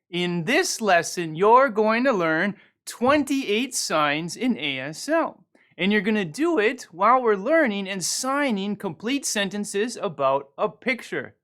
In this lesson, you're going to learn 28 signs in ASL. And you're going to do it while we're learning and signing complete sentences about a picture.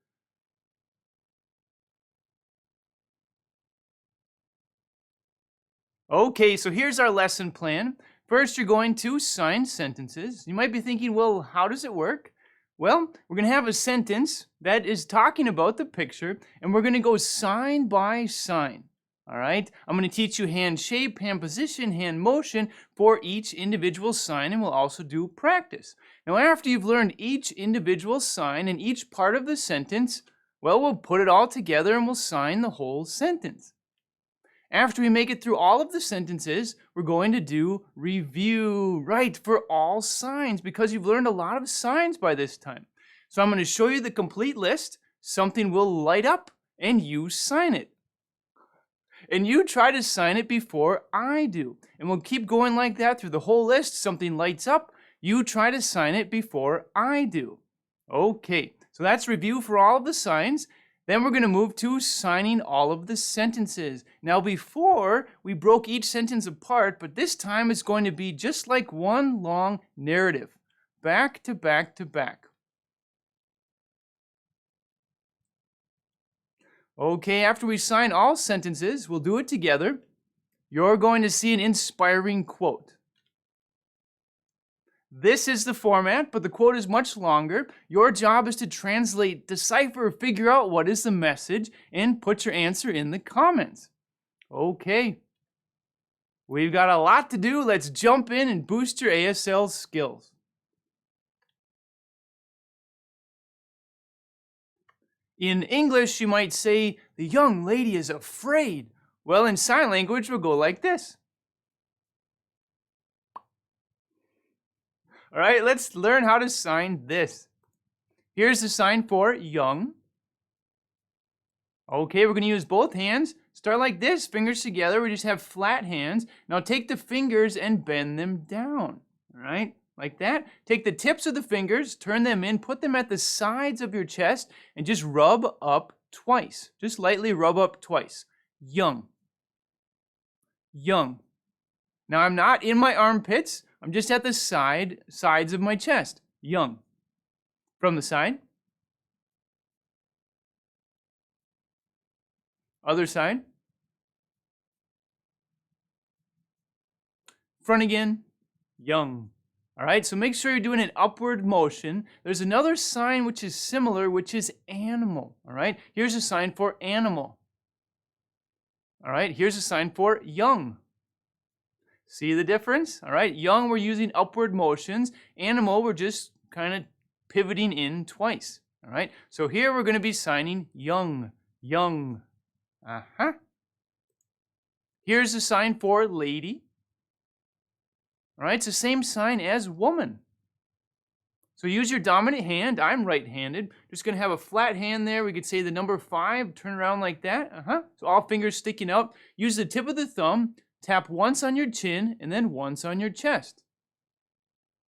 Okay, so here's our lesson plan. First, you're going to sign sentences. You might be thinking, well, how does it work? Well, we're going to have a sentence that is talking about the picture, and we're going to go sign by sign. All right, I'm going to teach you hand shape, hand position, hand motion for each individual sign, and we'll also do practice. Now, after you've learned each individual sign and each part of the sentence, well, we'll put it all together and we'll sign the whole sentence. After we make it through all of the sentences, we're going to do review, right, for all signs, because you've learned a lot of signs by this time. So I'm going to show you the complete list. Something will light up, and you sign it. And you try to sign it before I do. And we'll keep going like that through the whole list. Something lights up, you try to sign it before I do. Okay, so that's review for all of the signs. Then we're going to move to signing all of the sentences. Now, before, we broke each sentence apart, but this time it's going to be just like one long narrative, back to back to back. Okay, after we sign all sentences, we'll do it together. You're going to see an inspiring quote. This is the format, but the quote is much longer. Your job is to translate, decipher, figure out what is the message, and put your answer in the comments. Okay. We've got a lot to do. Let's jump in and boost your ASL skills. In English, you might say, the young lady is afraid. Well, in sign language, we'll go like this. All right, let's learn how to sign this. Here's the sign for young. Okay, we're going to use both hands. Start like this, fingers together. We just have flat hands. Now take the fingers and bend them down. All right, like that. Take the tips of the fingers, turn them in, put them at the sides of your chest, and just rub up twice. Just lightly rub up twice. Young. Young. Now I'm not in my armpits. I'm just at the sides of my chest. Young. From the side. Other side. Front again. Young. All right, so make sure you're doing an upward motion. There's another sign which is similar, which is animal. All right, here's a sign for animal. All right, here's a sign for young. See the difference? All right, young, we're using upward motions. Animal, we're just kind of pivoting in twice. All right, so here we're going to be signing young, young. Here's a sign for lady. All right, it's the same sign as woman. So use your dominant hand. I'm right-handed. Just going to have a flat hand there. We could say the number 5, turn around like that. So all fingers sticking up. Use the tip of the thumb. Tap once on your chin and then once on your chest.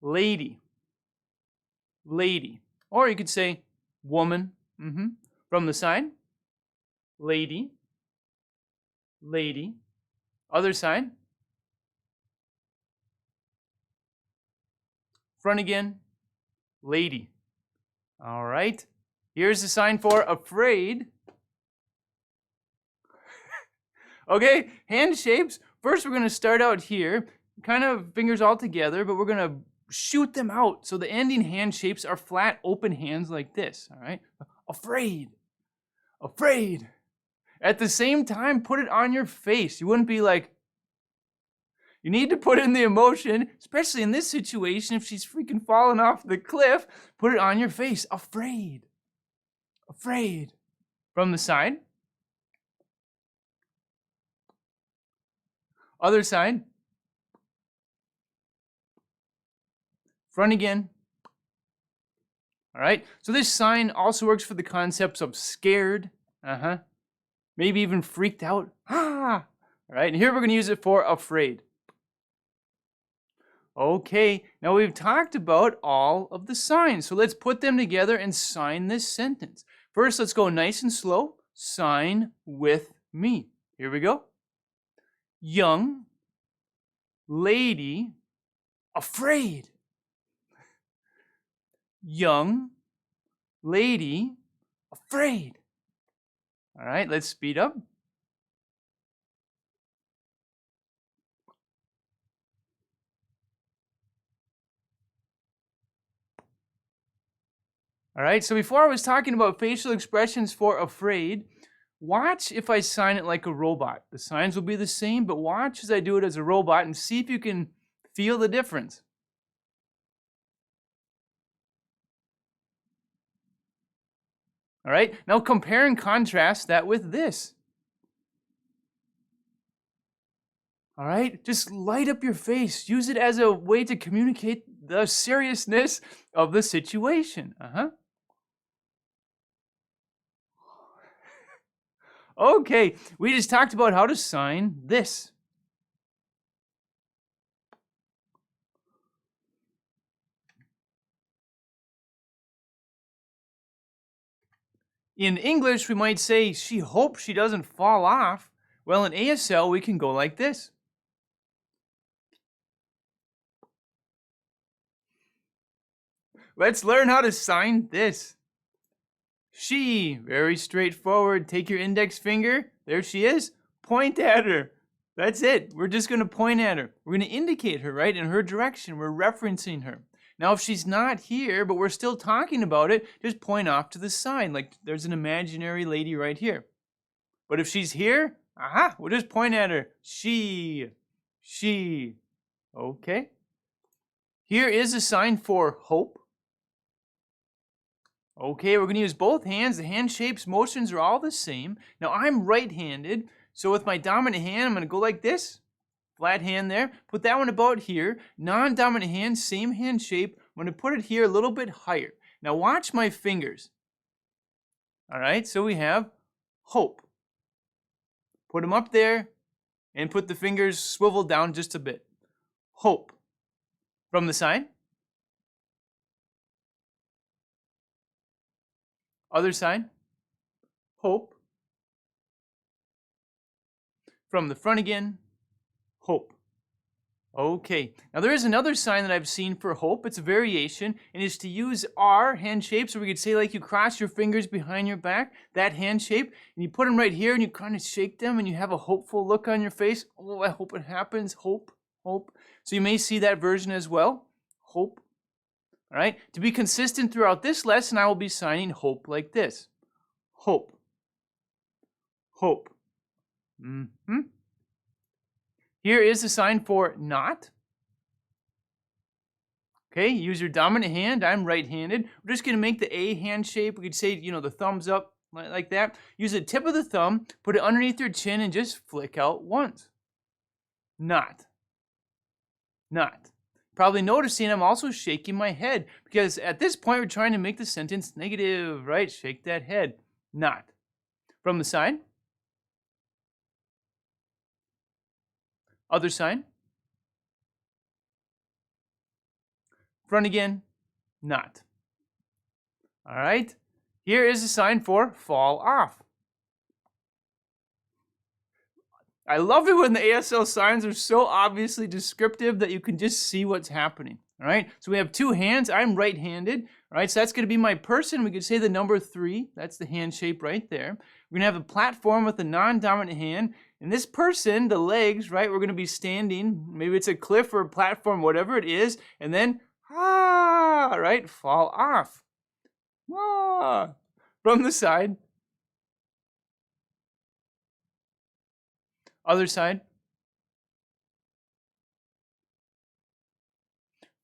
Lady. Lady. Or you could say woman. From the side. Lady. Lady. Other side. Front again. Lady. All right. Here's the sign for afraid. Okay, hand shapes. First, we're going to start out here, kind of fingers all together, but we're going to shoot them out. So the ending hand shapes are flat, open hands like this, all right? Afraid. Afraid. At the same time, put it on your face. You wouldn't be like, you need to put in the emotion, especially in this situation, if she's freaking falling off the cliff, put it on your face. Afraid. Afraid. From the side. Other side. Front again. All right, so this sign also works for the concepts of scared, maybe even freaked out. All right, and here we're going to use it for afraid. Okay, now we've talked about all of the signs, so let's put them together and sign this sentence. First, let's go nice and slow. Sign with me. Here we go. Young lady afraid. Young lady afraid. All right, let's speed up. All right, so before I was talking about facial expressions for afraid, watch if I sign it like a robot. The signs will be the same, but watch as I do it as a robot and see if you can feel the difference. All right, now compare and contrast that with this. All right, just light up your face. Use it as a way to communicate the seriousness of the situation. Okay, we just talked about how to sign this. In English, we might say, she hopes she doesn't fall off. Well, in ASL, we can go like this. Let's learn how to sign this. She, very straightforward. Take your index finger. There she is. Point at her. That's it. We're just going to point at her. We're going to indicate her, right, in her direction. We're referencing her. Now, if she's not here, but we're still talking about it, just point off to the side, like there's an imaginary lady right here. But if she's here, we'll just point at her. She. Okay. Here is a sign for hope. Okay, we're going to use both hands. The hand shapes, motions are all the same. Now, I'm right-handed, so with my dominant hand, I'm going to go like this. Flat hand there. Put that one about here. Non-dominant hand, same hand shape. I'm going to put it here a little bit higher. Now, watch my fingers. All right, so we have hope. Put them up there and put the fingers swiveled down just a bit. Hope. From the side. Other side. Hope. From the front again. Hope. Okay, now there is another sign that I've seen for hope. It's a variation, and it's to use R hand shape. So we could say like you cross your fingers behind your back, that hand shape, and you put them right here and you kind of shake them and you have a hopeful look on your face. Oh, I hope it happens. Hope. So you may see that version as well. Hope. All right, to be consistent throughout this lesson, I will be signing hope like this. Hope. Here is the sign for not. Okay, use your dominant hand. I'm right-handed. We're just going to make the A hand shape. We could say, the thumbs up like that. Use the tip of the thumb, put it underneath your chin, and just flick out once. Not. Probably noticing I'm also shaking my head because at this point we're trying to make the sentence negative, right? Shake that head. Not. From the side. Other side. Front again. Not. All right. Here is a sign for fall off. I love it when the ASL signs are so obviously descriptive that you can just see what's happening. All right, so we have two hands. I'm right-handed. All right, so that's going to be my person. We could say the number 3. That's the hand shape right there. We're going to have a platform with a non-dominant hand. And this person, the legs, right, we're going to be standing. Maybe it's a cliff or a platform, whatever it is. And then, right, fall off. From the side. Other side.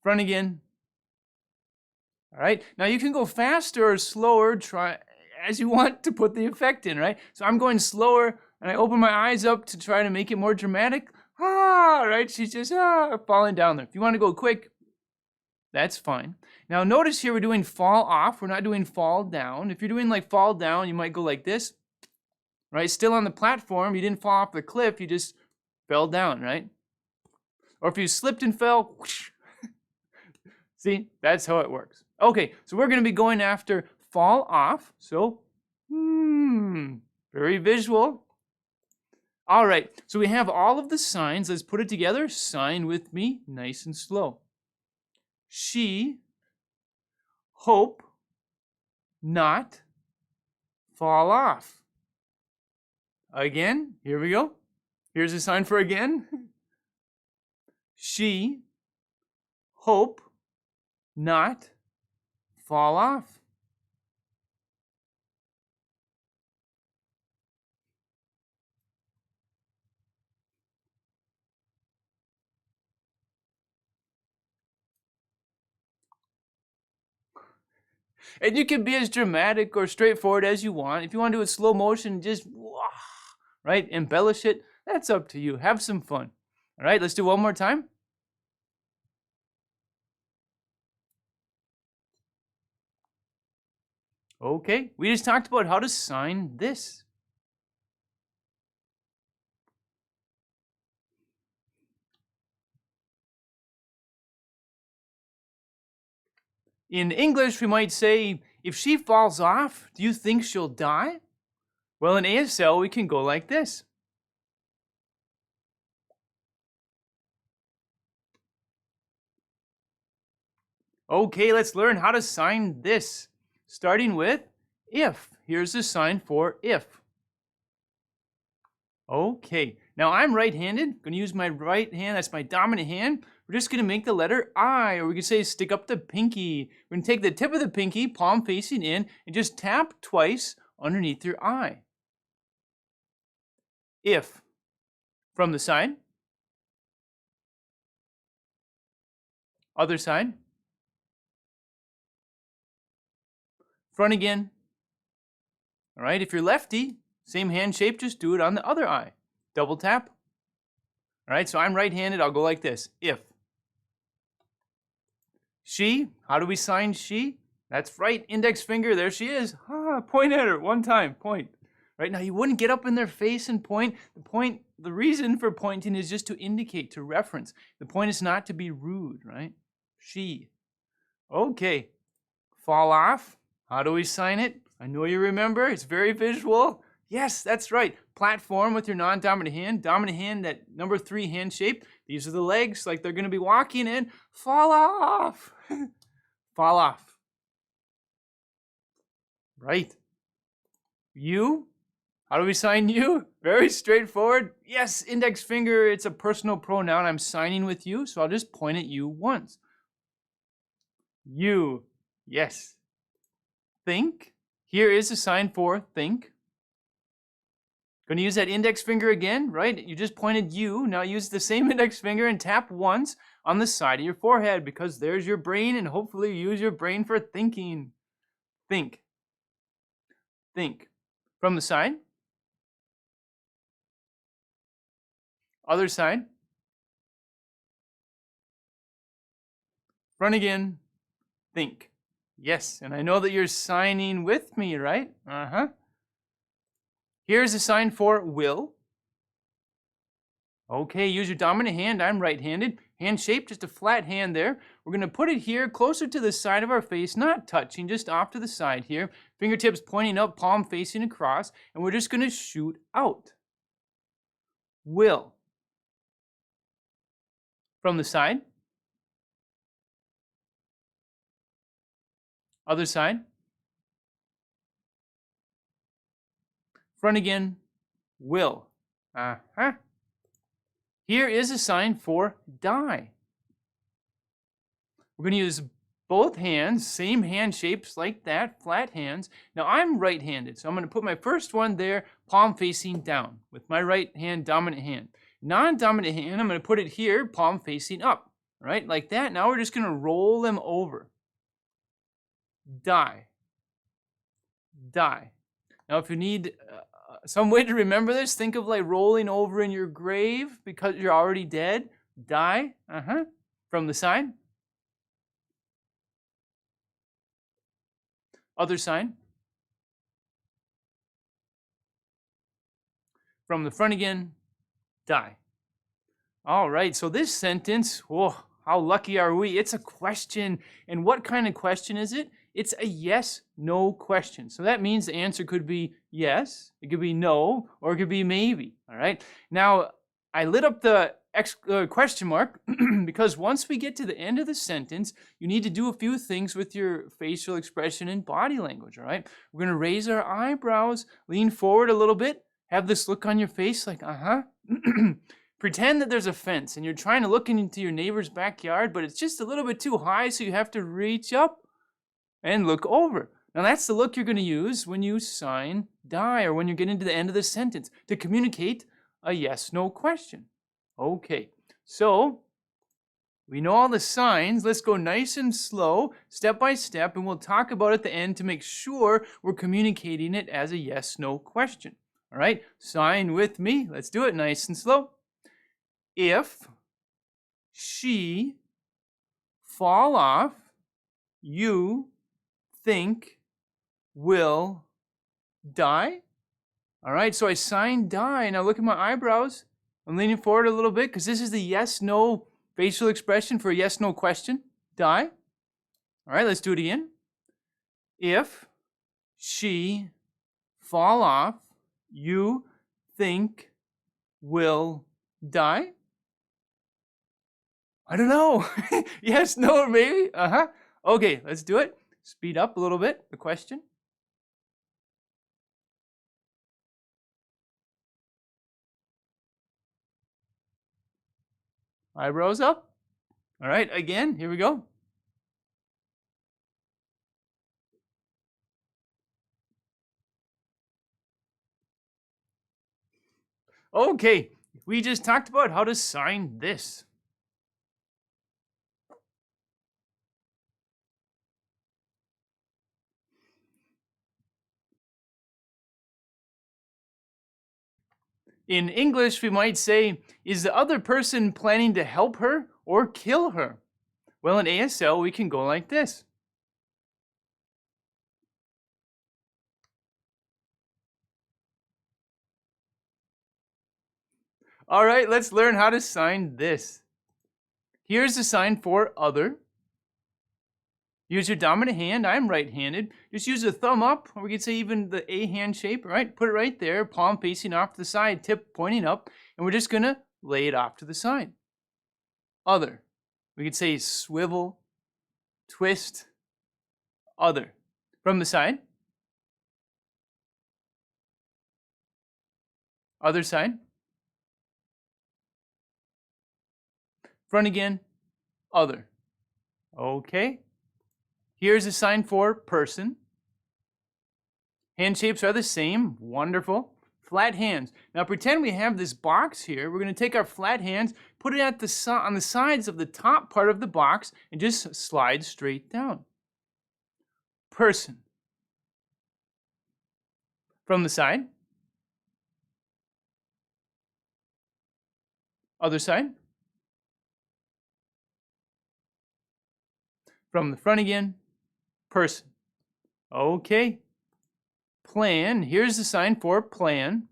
Front again. All right, now you can go faster or slower, try as you want to put the effect in, right? So I'm going slower and I open my eyes up to try to make it more dramatic. Right, she's just falling down there. If you want to go quick, that's fine. Now notice here we're doing fall off, we're not doing fall down. If you're doing like fall down, you might go like this. Right, still on the platform, you didn't fall off the cliff, you just fell down, right? Or if you slipped and fell, whoosh. See, that's how it works. Okay, so we're going to be going after fall off. So, very visual. All right, so we have all of the signs. Let's put it together. Sign with me, nice and slow. She, hope, not, fall off. Again, here we go. Here's a sign for again. She, hope, not, fall off. And you can be as dramatic or straightforward as you want. If you want to do it slow motion, just, right, embellish it. That's up to you. Have some fun. All right, let's do one more time. Okay, we just talked about how to sign this. In English, we might say, if she falls off, do you think she'll die? Well, in ASL, we can go like this. Okay, let's learn how to sign this. Starting with if. Here's the sign for if. Okay, now I'm right-handed. Going to use my right hand. That's my dominant hand. We're just going to make the letter I, or we could say stick up the pinky. We're going to take the tip of the pinky, palm facing in, and just tap twice underneath your eye. If. From the side. Other side. Front again. All right, if you're lefty, same hand shape, just do it on the other eye. Double tap. All right, so I'm right-handed. I'll go like this. If. She. How do we sign she? That's right. Index finger. There she is. Point at her. One time. Point. Right now, you wouldn't get up in their face and point. The reason for pointing is just to indicate, to reference. The point is not to be rude, right? She. Okay. Fall off. How do we sign it? I know you remember. It's very visual. Yes, that's right. Platform with your non-dominant hand. Dominant hand, that number 3 hand shape. These are the legs, like they're going to be walking in. Fall off. Fall off. Right. You. How do we sign you? Very straightforward. Yes, index finger. It's a personal pronoun. I'm signing with you, so I'll just point at you once. You. Yes. Think. Here is a sign for think. Going to use that index finger again, right? You just pointed you. Now use the same index finger and tap once on the side of your forehead because there's your brain, and hopefully use your brain for thinking. Think. Think. From the side. Other side. Front again. Think. Yes, and I know that you're signing with me, right? Here's a sign for will. Okay, use your dominant hand. I'm right-handed. Hand shape, just a flat hand there. We're going to put it here closer to the side of our face, not touching, just off to the side here. Fingertips pointing up, palm facing across, and we're just going to shoot out. Will. From the side. Other side. Front again. Will. Here is a sign for die. We're going to use both hands, same hand shapes like that, flat hands. Now I'm right-handed, so I'm going to put my first one there, palm facing down with my right hand, dominant hand. Non-dominant hand, I'm going to put it here, palm facing up, right? Like that. Now we're just going to roll them over. Die. Die. Now if you need some way to remember this, think of like rolling over in your grave because you're already dead. Die. From the side. Other side. From the front again. Die. All right, so this sentence, whoa, how lucky are we? It's a question. And what kind of question is it? It's a yes/no question. So that means the answer could be yes, it could be no, or it could be maybe. All right. right? Now, I lit up the question mark because once we get to the end of the sentence, you need to do a few things with your facial expression and body language, all right? We're going to raise our eyebrows, lean forward a little bit, have this look on your face like, pretend that there's a fence and you're trying to look into your neighbor's backyard, but it's just a little bit too high, so you have to reach up and look over. Now that's the look you're going to use when you sign die or when you're getting to the end of the sentence to communicate a yes/no question. Okay, so we know all the signs. Let's go nice and slow, step by step, and we'll talk about it at the end to make sure we're communicating it as a yes/no question. All right, sign with me. Let's do it nice and slow. If she fall off, you think will die. All right, so I signed die. Now look at my eyebrows. I'm leaning forward a little bit because this is the yes/no facial expression for a yes/no question. Die. All right, let's do it again. If she fall off, you think will die. I don't know. Yes, no, or maybe? Okay, let's do it. Speed up a little bit, the question. Eyebrows up. All right, again, here we go. Okay, we just talked about how to sign this. In English, we might say, is the other person planning to help her or kill her? Well, in ASL, we can go like this. All right, let's learn how to sign this. Here's the sign for other. Use your dominant hand. I'm right-handed. Just use a thumb up, or we could say even the A hand shape, right? Put it right there, palm facing off to the side, tip pointing up, and we're just going to lay it off to the side. Other. We could say swivel, twist, other. From the side. Other side. Front again, other. Okay. Here's a sign for person. Hand shapes are the same. Wonderful. Flat hands. Now pretend we have this box here. We're going to take our flat hands, put it at on the sides of the top part of the box, and just slide straight down. Person. From the side. Other side. From the front again. Person. Okay. Plan. Here's the sign for plan.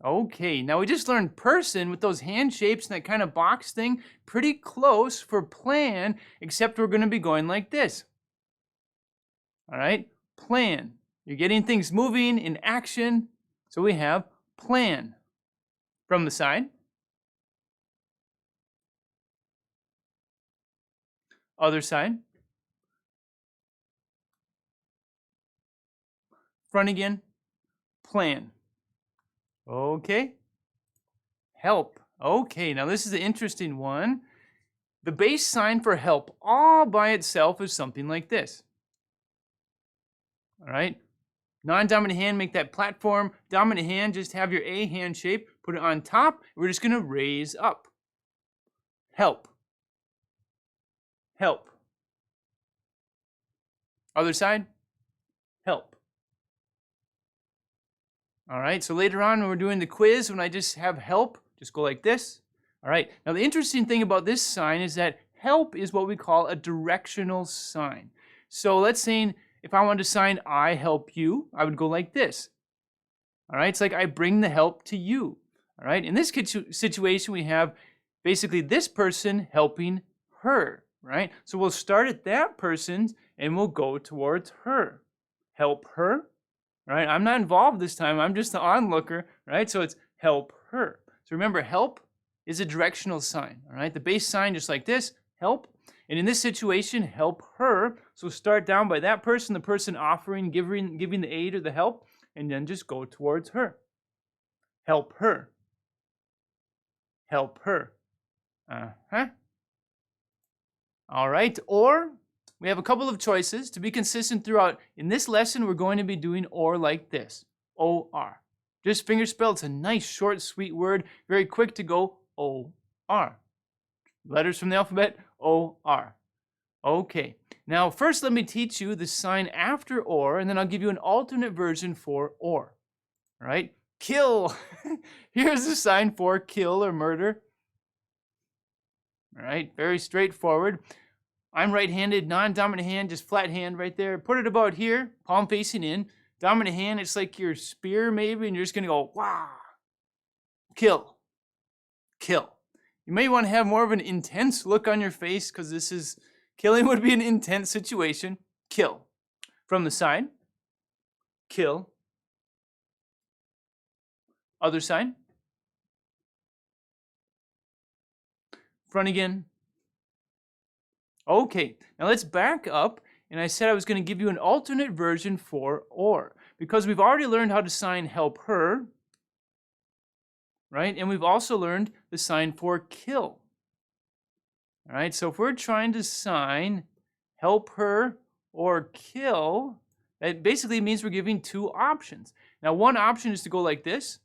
Okay, now we just learned person with those hand shapes and that kind of box thing. Pretty close for plan, except we're going to be going like this. All right, plan. You're getting things moving in action. So we have plan. From the side. Other side. Front again. Plan. Okay. Help. Okay, now this is the interesting one. The base sign for help all by itself is something like this. All right. Non-dominant hand, make that platform. Dominant hand, just have your A hand shape. Put it on top. We're just going to raise up. Help. Help. Other side. Help. All right, so later on when we're doing the quiz, when I just have help, just go like this. All right, now the interesting thing about this sign is that help is what we call a directional sign. So let's say if I wanted to sign I help you, I would go like this. All right, it's like I bring the help to you. All right, in this situation, we have basically this person helping her, right? So we'll start at that person and we'll go towards her. Help her. right? I'm not involved this time. I'm just the onlooker, right? So it's help her. So remember, help is a directional sign, all right? The base sign, just like this, help. And in this situation, help her. So start down by that person, the person offering, giving the aid or the help, and then just go towards her. Help her. Help her. Uh-huh. All right, or we have a couple of choices to be consistent throughout. In this lesson, we're going to be doing or like this, O-R. Just fingerspell, it's a nice, short, sweet word, very quick to go, O-R. Letters from the alphabet, O-R. Okay, now first let me teach you the sign after or, and then I'll give you an alternate version for or. All right, kill. Here's the sign for kill or murder. All right, very straightforward. I'm right-handed, non-dominant hand, just flat hand right there. Put it about here, palm facing in. Dominant hand, it's like your spear maybe, and you're just gonna go, wow. Kill. Kill. You may want to have more of an intense look on your face because this is, killing would be an intense situation. Kill. From the side. Kill. Other side. Front again. Okay, now let's back up. And I said I was going to give you an alternate version for or. Because we've already learned how to sign help her. Right? And we've also learned the sign for kill. All right, so if we're trying to sign help her or kill, that basically means we're giving two options. Now, one option is to go like this,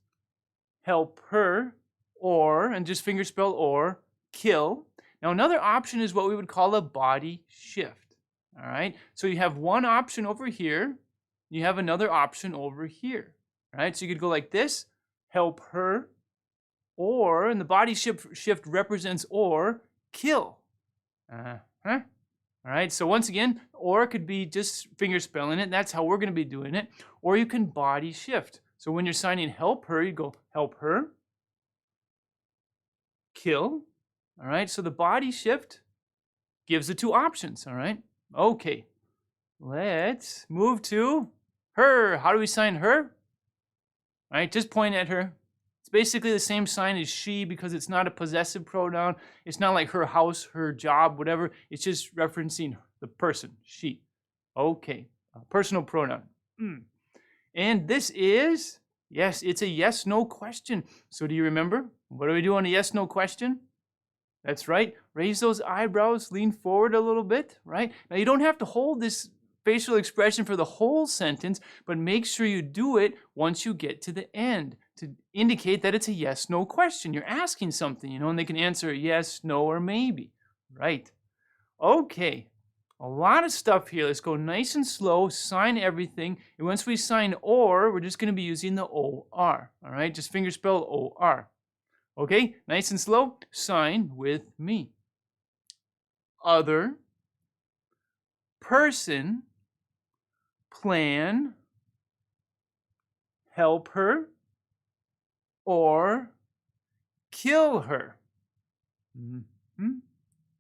help her or, and just fingerspell or, kill. Now, another option is what we would call a body shift. All right, so you have one option over here, you have another option over here. All right, so you could go like this, help her or, and the body shift represents or, kill. All right, so once again, or could be just fingerspelling it. That's how we're going to be doing it. Or you can body shift. So when you're signing help her, you go help her, kill. All right, so the body shift gives the two options. All right, okay. Let's move to her. How do we sign her? All right, just point at her. It's basically the same sign as she because it's not a possessive pronoun. It's not like her house, her job, whatever. It's just referencing the person, she. Okay, a personal pronoun. And this is, yes, it's a yes-no question. So do you remember? What do we do on a yes-no question? That's right. Raise those eyebrows, lean forward a little bit, right? Now you don't have to hold this facial expression for the whole sentence, but make sure you do it once you get to the end to indicate that it's a yes-no question. You're asking something, and they can answer yes, no, or maybe, right? Okay, a lot of stuff here. Let's go nice and slow, sign everything, and once we sign or, we're just going to be using the O-R, all right? Just fingerspell O-R. Okay, nice and slow, sign with me. Other, person, plan, help her, or kill her.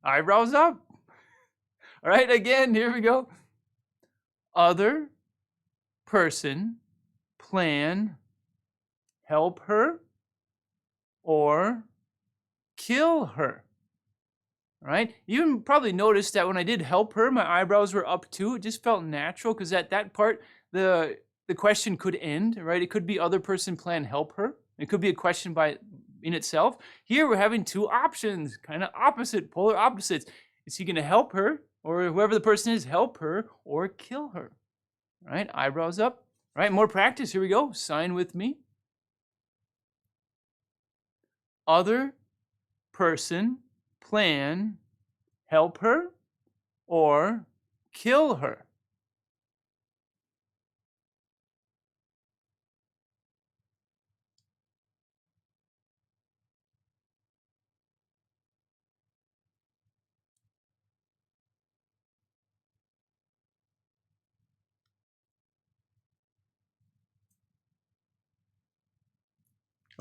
Eyebrows up. All right, again, here we go. Other, person, plan, help her, or kill her. All right, you probably noticed that when I did help her, my eyebrows were up too. It just felt natural because at that part, the question could end, right? It could be other person, plan, help her. It could be a question in itself. Here we're having two options, kind of opposite, polar opposites. Is he going to help her, or whoever the person is, help her, or kill her? All right, eyebrows up. All right, more practice. Here we go. Sign with me. Other person, plan, help her, or kill her.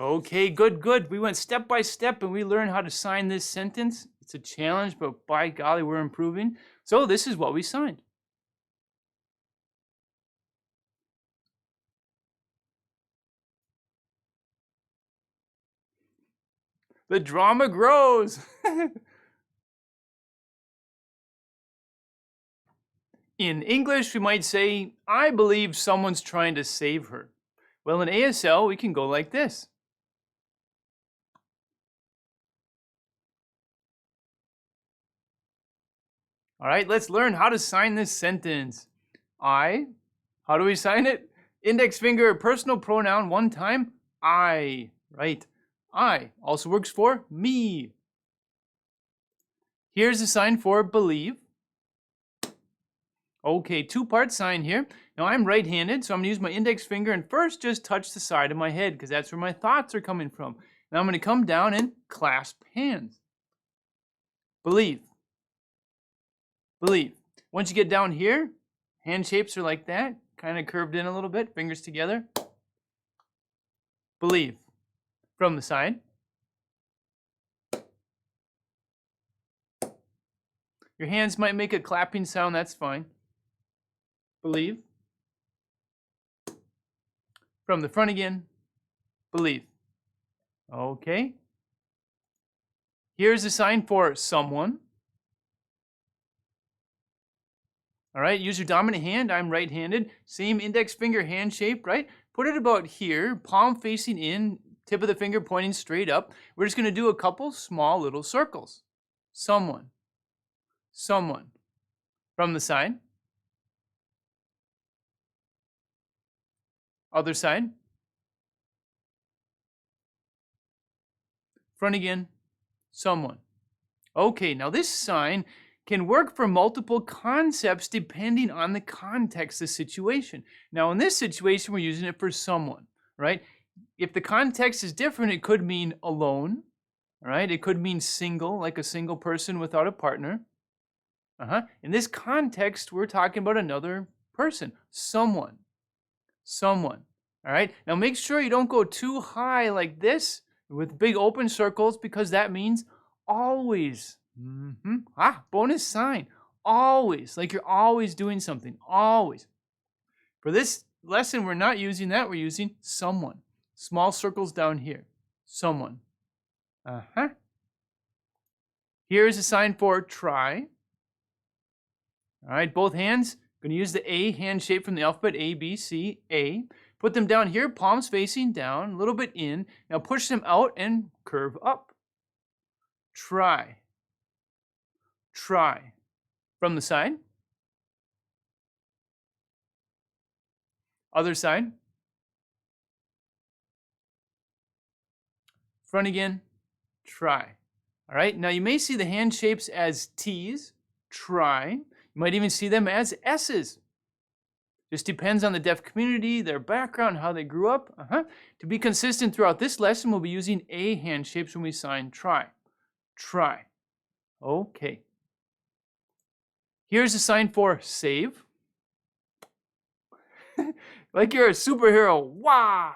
Okay, good. We went step by step and we learned how to sign this sentence. It's a challenge, but by golly, we're improving. So this is what we signed. The drama grows. In English, we might say, I believe someone's trying to save her. Well, in ASL, we can go like this. All right, let's learn how to sign this sentence. I, how do we sign it? Index finger, personal pronoun, one time, I, right? I also works for me. Here's the sign for believe. Okay, two-part sign here. Now I'm right-handed, so I'm gonna use my index finger and first just touch the side of my head because that's where my thoughts are coming from. Now I'm gonna come down and clasp hands. Believe. Believe. Once you get down here, hand shapes are like that, kind of curved in a little bit, fingers together. Believe. From the side. Your hands might make a clapping sound, that's fine. Believe. From the front again. Believe. Okay. Here's a sign for someone. All right, use your dominant hand. I'm right-handed. Same index finger hand shape, right? Put it about here, palm facing in, tip of the finger pointing straight up. We're just going to do a couple small little circles. Someone. Someone. From the side. Other side. Front again. Someone. Okay, now this sign can work for multiple concepts depending on the context of the situation. Now, in this situation, we're using it for someone, right? If the context is different, it could mean alone, right? It could mean single, like a single person without a partner. In this context, we're talking about another person, someone. Someone. All right. Now make sure you don't go too high like this with big open circles because that means always. Bonus sign. Always. Like you're always doing something. Always. For this lesson, we're not using that. We're using someone. Small circles down here. Someone. Here's a sign for try. All right, both hands. Going to use the A hand shape from the alphabet, A, B, C, A. Put them down here, palms facing down, a little bit in. Now push them out and curve up. Try. Try. From the side. Other side. Front again. Try. All right, now you may see the hand shapes as T's. Try. You might even see them as S's. Just depends on the deaf community, their background, how they grew up. To be consistent throughout this lesson, we'll be using A hand shapes when we sign try. Try. Okay. Here's a sign for save. Like you're a superhero. Wow.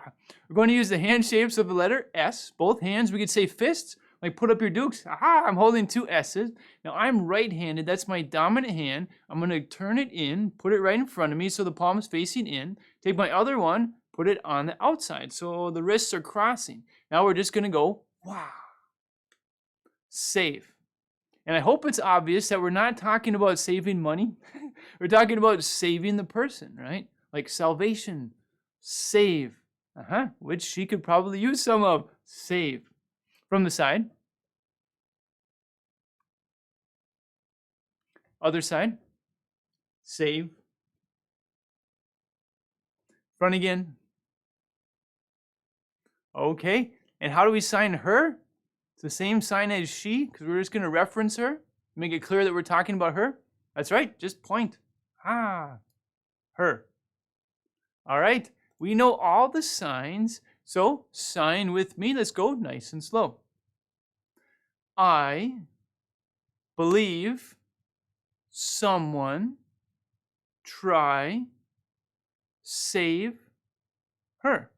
We're going to use the hand shapes of the letter S. Both hands, we could say fists. Like put up your dukes. I'm holding two S's. Now I'm right-handed. That's my dominant hand. I'm going to turn it in, put it right in front of me so the palm is facing in. Take my other one, put it on the outside so the wrists are crossing. Now we're just going to go, wow. Save. And I hope it's obvious that we're not talking about saving money. We're talking about saving the person, right? Like salvation. Save. Which she could probably use some of. Save. From the side. Other side. Save. Front again. Okay. And how do we sign her? It's the same sign as she, because we're just going to reference her. Make it clear that we're talking about her. That's right. Just point. Her. All right. We know all the signs. So sign with me. Let's go nice and slow. I believe someone try save her.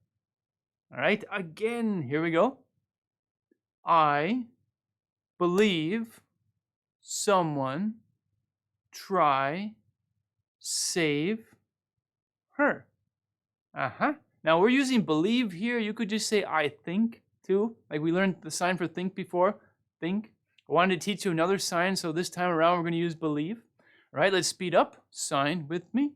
All right, again, here we go. I believe someone try save her. Now we're using believe here. You could just say I think. too. Like we learned the sign for think before. Think. I wanted to teach you another sign, so this time around we're going to use believe. All right, let's speed up. Sign with me.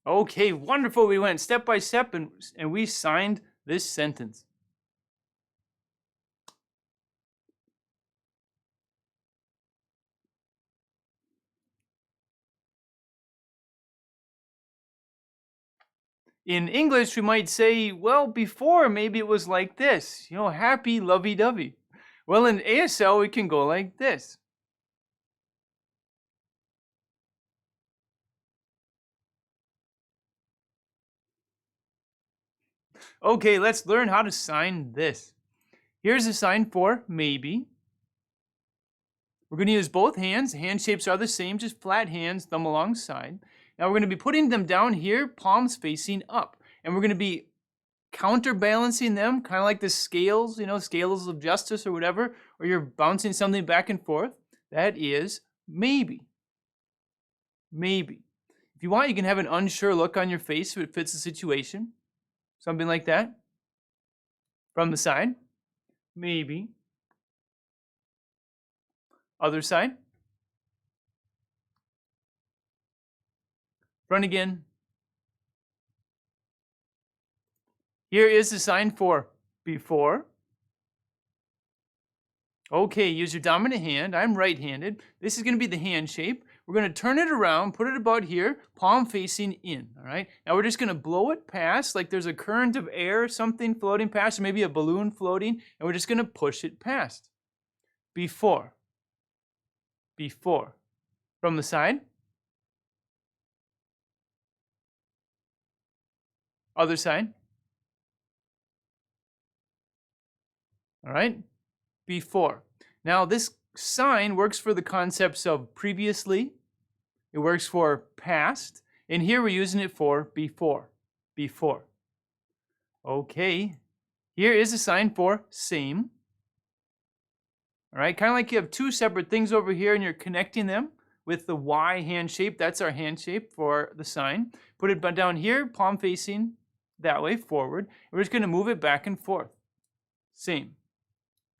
Okay, wonderful. We went step by step and we signed this sentence. In English, we might say, well, before maybe it was like this, happy, lovey-dovey. Well, in ASL, we can go like this. Okay, let's learn how to sign this. Here's a sign for maybe. We're going to use both hands. Hand shapes are the same, just flat hands, thumb alongside. Now we're going to be putting them down here, palms facing up. And we're going to be counterbalancing them, kind of like the scales, scales of justice or whatever, or you're bouncing something back and forth. That is maybe. Maybe. If you want, you can have an unsure look on your face if it fits the situation. Something like that. From the side. Maybe. Other side. Front again. Here is the sign for before. Okay, use your dominant hand. I'm right-handed. This is going to be the hand shape. We're going to turn it around, put it about here, palm facing in, all right? Now we're just going to blow it past, like there's a current of air, something floating past, or maybe a balloon floating, and we're just going to push it past. Before. Before. From the side. Other side. All right? Before. Now this sign works for the concepts of previously. It works for past. And here we're using it for before. Before. Okay. Here is a sign for same. All right, kind of like you have two separate things over here and you're connecting them with the Y hand shape. That's our hand shape for the sign. Put it down here, palm facing that way, forward. We're just going to move it back and forth. Same.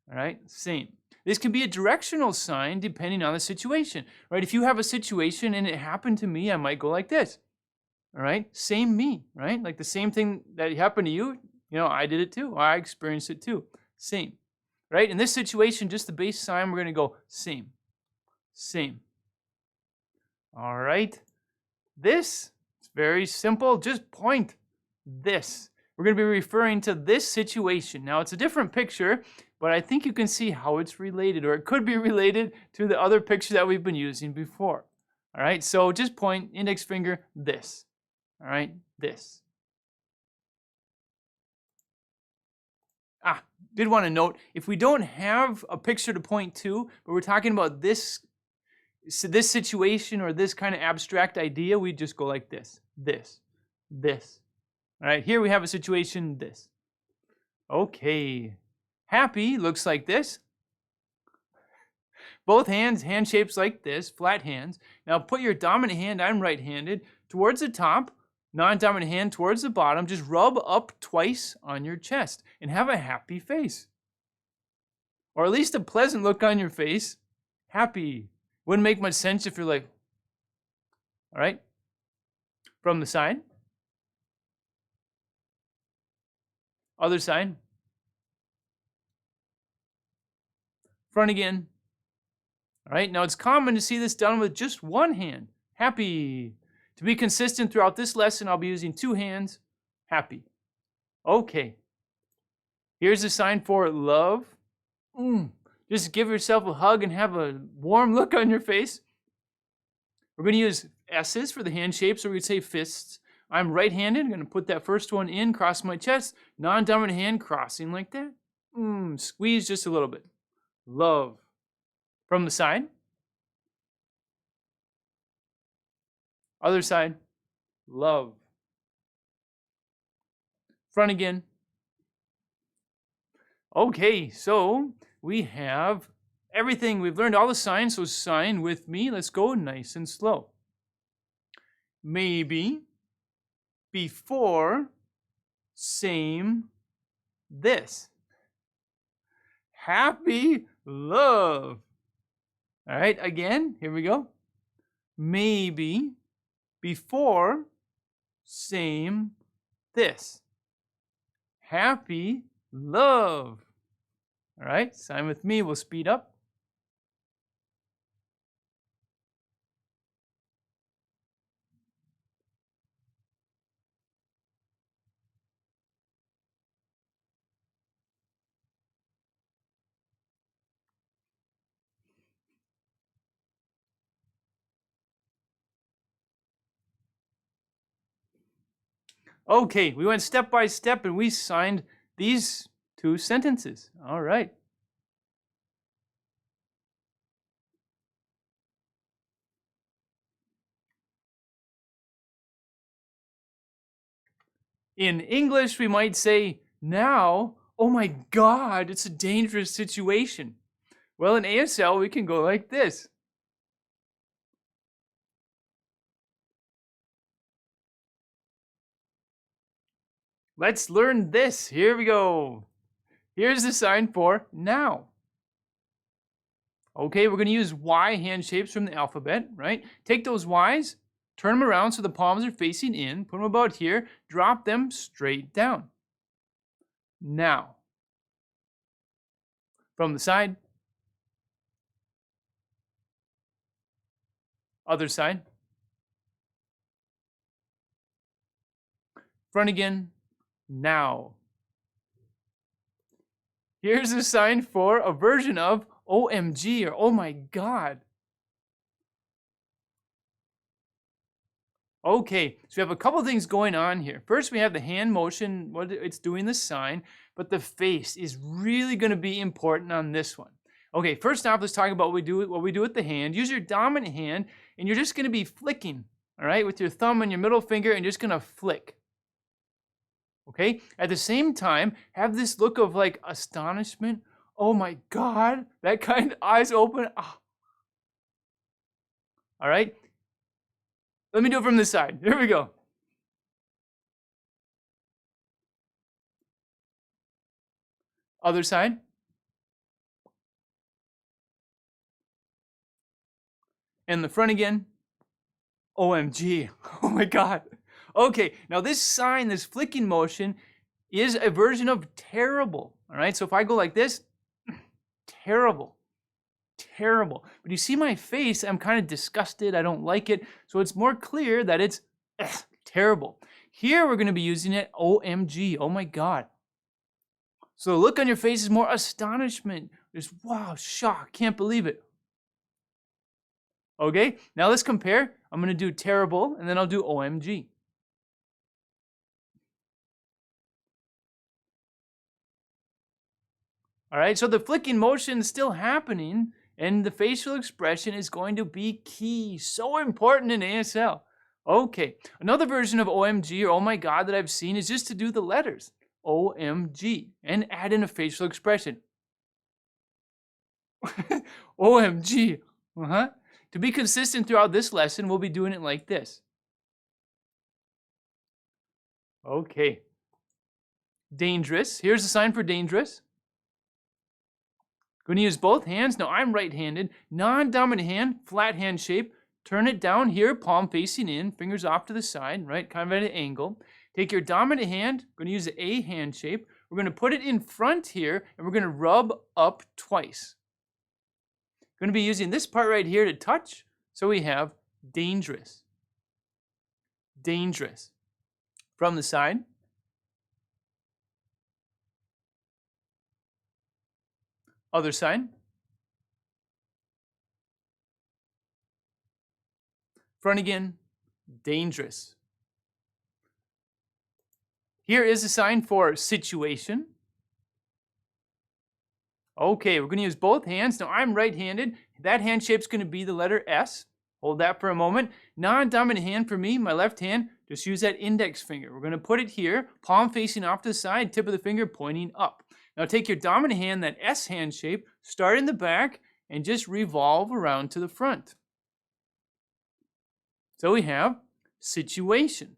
All right, same. This can be a directional sign depending on the situation, right? If you have a situation and it happened to me, I might go like this. All right, same me, right? Like the same thing that happened to you, I did it too. I experienced it too. Same. Right? In this situation, just the base sign, we're going to go same. Same. All right. This is very simple. Just point this. We're going to be referring to this situation. Now, it's a different picture, but I think you can see how it's related, or it could be related to the other picture that we've been using before. All right. So just point, index finger, this. All right. This. Did want to note, if we don't have a picture to point to, but we're talking about this situation or this kind of abstract idea, we just go like this, this. All right, here we have a situation, this. Okay, happy looks like this. Both hands, hand shapes like this, flat hands. Now put your dominant hand, I'm right-handed, towards the top, non-dominant hand towards the bottom. Just rub up twice on your chest and have a happy face. Or at least a pleasant look on your face. Happy. Wouldn't make much sense if you're like, all right. From the side. Other side. Front again. All right, now it's common to see this done with just one hand. Happy. To be consistent throughout this lesson, I'll be using two hands. Happy. Okay. Here's a sign for love. Just give yourself a hug and have a warm look on your face. We're going to use S's for the hand shapes, or we'd say fists. I'm right-handed. I'm going to put that first one in, cross my chest. Non-dominant hand crossing like that. Squeeze just a little bit. Love. From the side. Other side. Love. Front again. Okay, so we have everything. We've learned all the signs, so sign with me. Let's go nice and slow. Maybe, before, same, this. Happy, love. All right, again, here we go. Maybe, before, same, this. Happy, love. All right, sign with me. We'll speed up. Okay, we went step by step and we signed these 2 sentences. All right. In English, we might say, now, oh my God, it's a dangerous situation. Well, in ASL, we can go like this. Let's learn this. Here we go. Here's the sign for now. Okay, we're going to use Y hand shapes from the alphabet, right? Take those Ys, turn them around so the palms are facing in, put them about here, drop them straight down. Now. From the side. Other side. Front again. Now. Here's a sign for a version of OMG or oh my God. Okay, so we have a couple things going on here. First, we have the hand motion, what it's doing the sign, but the face is really going to be important on this one. Okay, first off, let's talk about what we do with the hand. Use your dominant hand, and you're just going to be flicking, all right, with your thumb and your middle finger, and you're just going to flick. Okay, at the same time, have this look of like astonishment. Oh my God, that kind of eyes open. Ah. All right. Let me do it from this side. Here we go. Other side. And the front again. OMG. Oh my God. Okay, now this sign, this flicking motion, is a version of terrible. All right, so if I go like this, terrible. Terrible. But you see my face, I'm kind of disgusted. I don't like it. So it's more clear that it's terrible. Here we're going to be using it OMG. Oh my God. So the look on your face is more astonishment. Just wow, shock, can't believe it. Okay, now let's compare. I'm going to do terrible and then I'll do OMG. All right, so the flicking motion is still happening and the facial expression is going to be key. So important in ASL. Okay, another version of OMG or oh my God that I've seen is just to do the letters. OMG and add in a facial expression. OMG. To be consistent throughout this lesson, we'll be doing it like this. Okay. Dangerous. Here's the sign for dangerous. Going to use both hands. Now I'm right-handed. Non-dominant hand, flat hand shape. Turn it down here, palm facing in, fingers off to the side, right? Kind of at an angle. Take your dominant hand. Going to use the A hand shape. We're going to put it in front here, and we're going to rub up twice. Going to be using this part right here to touch. So we have dangerous. Dangerous. From the side. Other side. Front again. Dangerous. Here is a sign for situation. Okay, we're going to use both hands. Now I'm right-handed. That hand shape's going to be the letter S. Hold that for a moment. Non-dominant hand for me, my left hand, just use that index finger. We're going to put it here, palm facing off to the side, tip of the finger pointing up. Now take your dominant hand, that S hand shape, start in the back, and just revolve around to the front. So we have situation.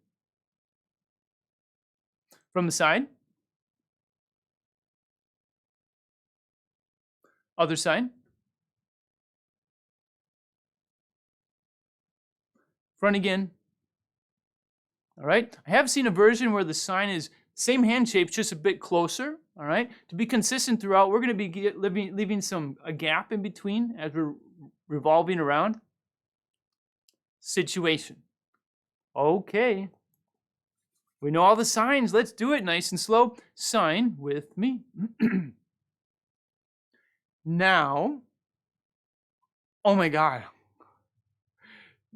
From the side. Other side. Front again. All right. I have seen a version where the sign is same hand shape, just a bit closer. All right. To be consistent throughout, we're going to be leaving a gap in between as we're revolving around. Situation. Okay. We know all the signs. Let's do it nice and slow. Sign with me. Now. Oh my God.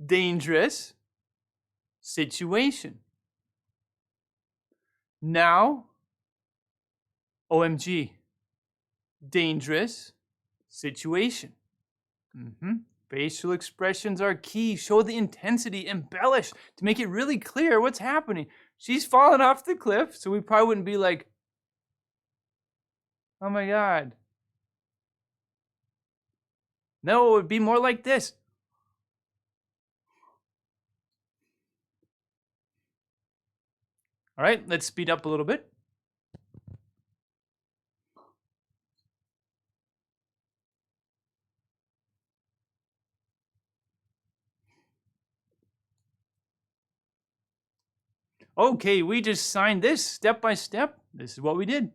Dangerous situation. Now, OMG, dangerous situation. Facial expressions are key. Show the intensity, embellish to make it really clear what's happening. She's fallen off the cliff, so we probably wouldn't be like, oh my God. No, it would be more like this. All right, let's speed up a little bit. Okay, we just signed this step by step. This is what we did.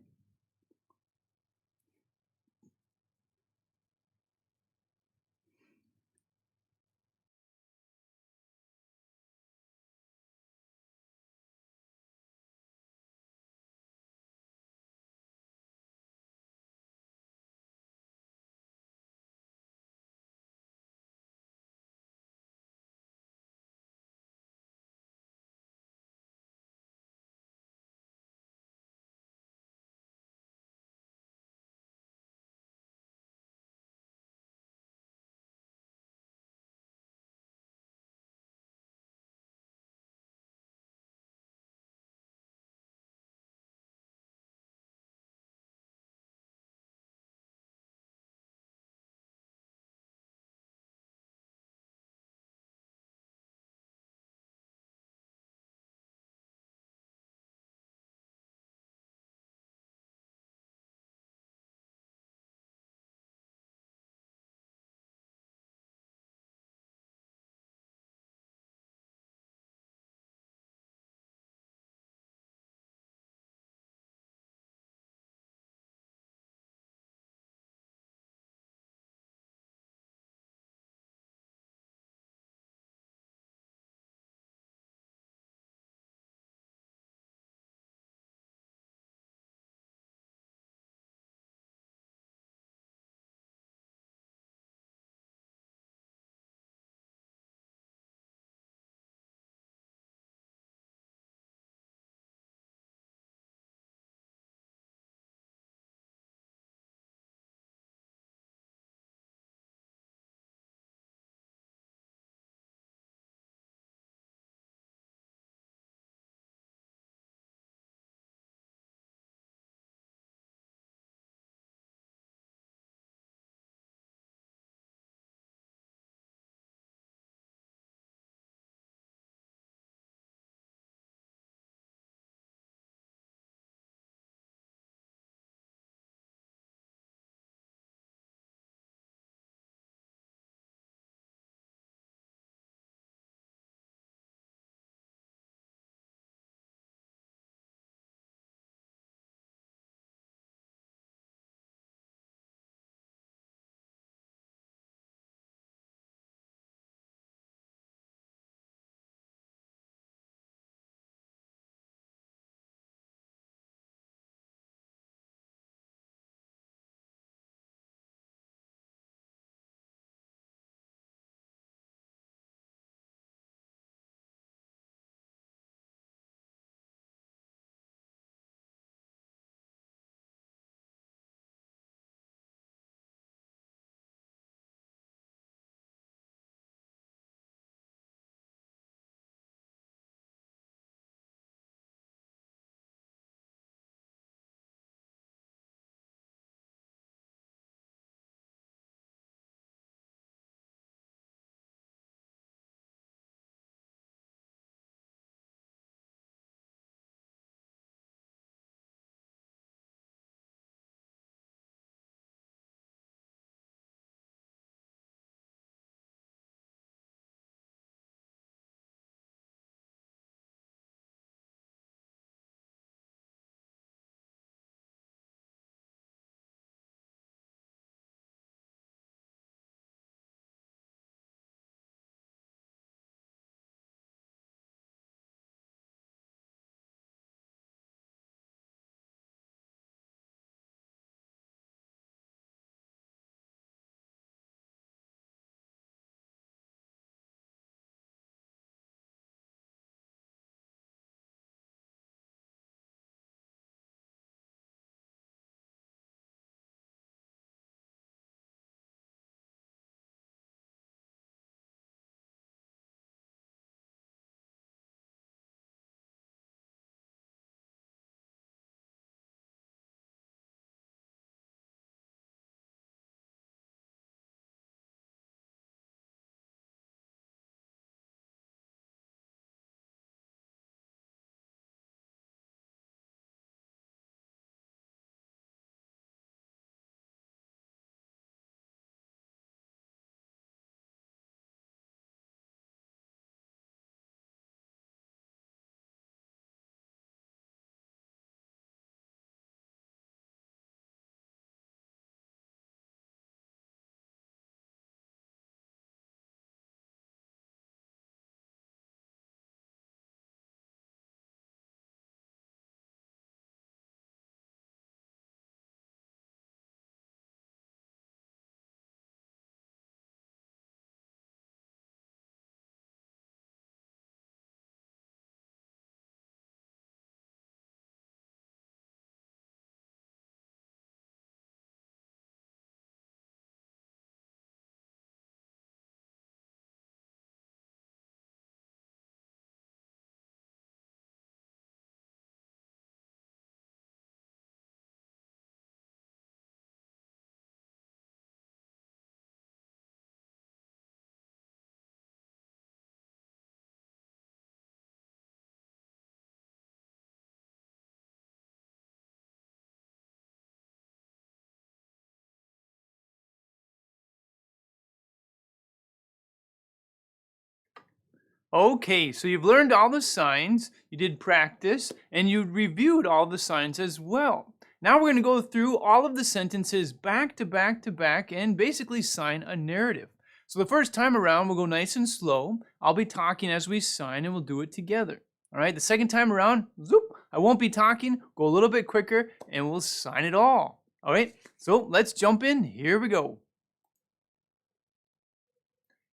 Okay, so you've learned all the signs, you did practice, and you reviewed all the signs as well. Now we're going to go through all of the sentences back to back to back and basically sign a narrative. So the first time around, we'll go nice and slow. I'll be talking as we sign and we'll do it together. All right, the second time around, zoop, I won't be talking, go a little bit quicker and we'll sign it all. All right, so let's jump in. Here we go.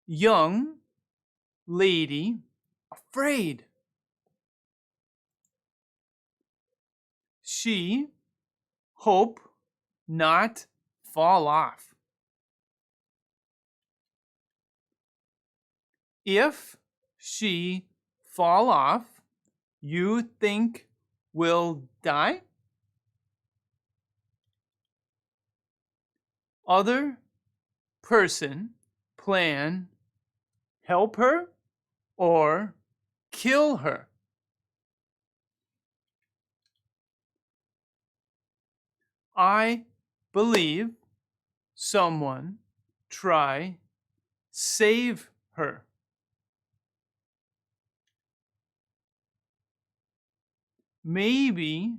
Young lady afraid. She hope not fall off. If she fall off, you think will die? Other person plan help her or kill her. I believe someone try save her. Maybe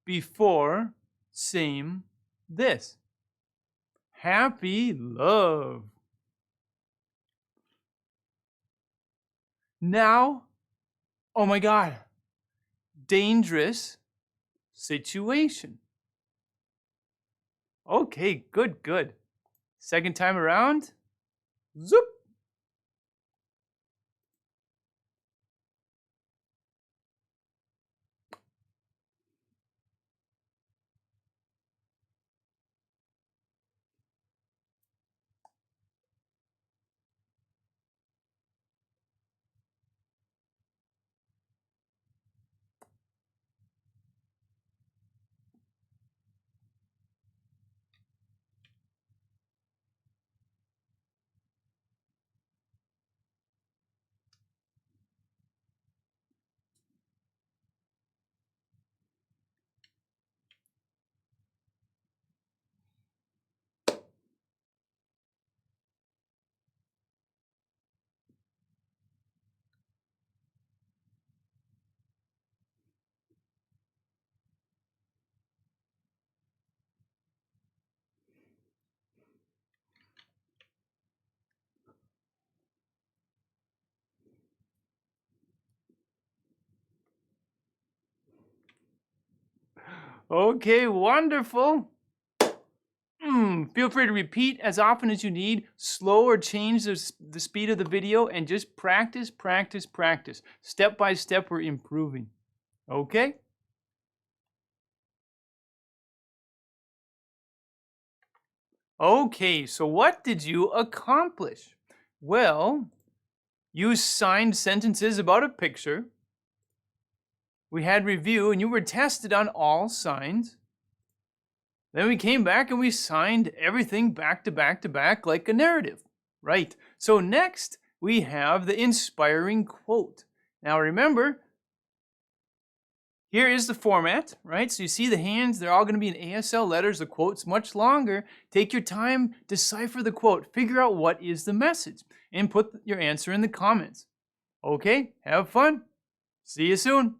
before same this. Happy love. Now, oh my God, dangerous situation. Okay, good, good. Second time around, zoop. Okay, wonderful. Feel free to repeat as often as you need, slow or change the speed of the video, and just practice, practice, practice. Step by step, we're improving. Okay? Okay, so what did you accomplish? Well, you signed sentences about a picture. We had review, and you were tested on all signs. Then we came back and we signed everything back to back to back like a narrative. Right. So next we have the inspiring quote. Now remember, here is the format, right? So you see the hands, they're all going to be in ASL letters. The quote's much longer. Take your time, decipher the quote, figure out what is the message, and put your answer in the comments. Okay, have fun. See you soon.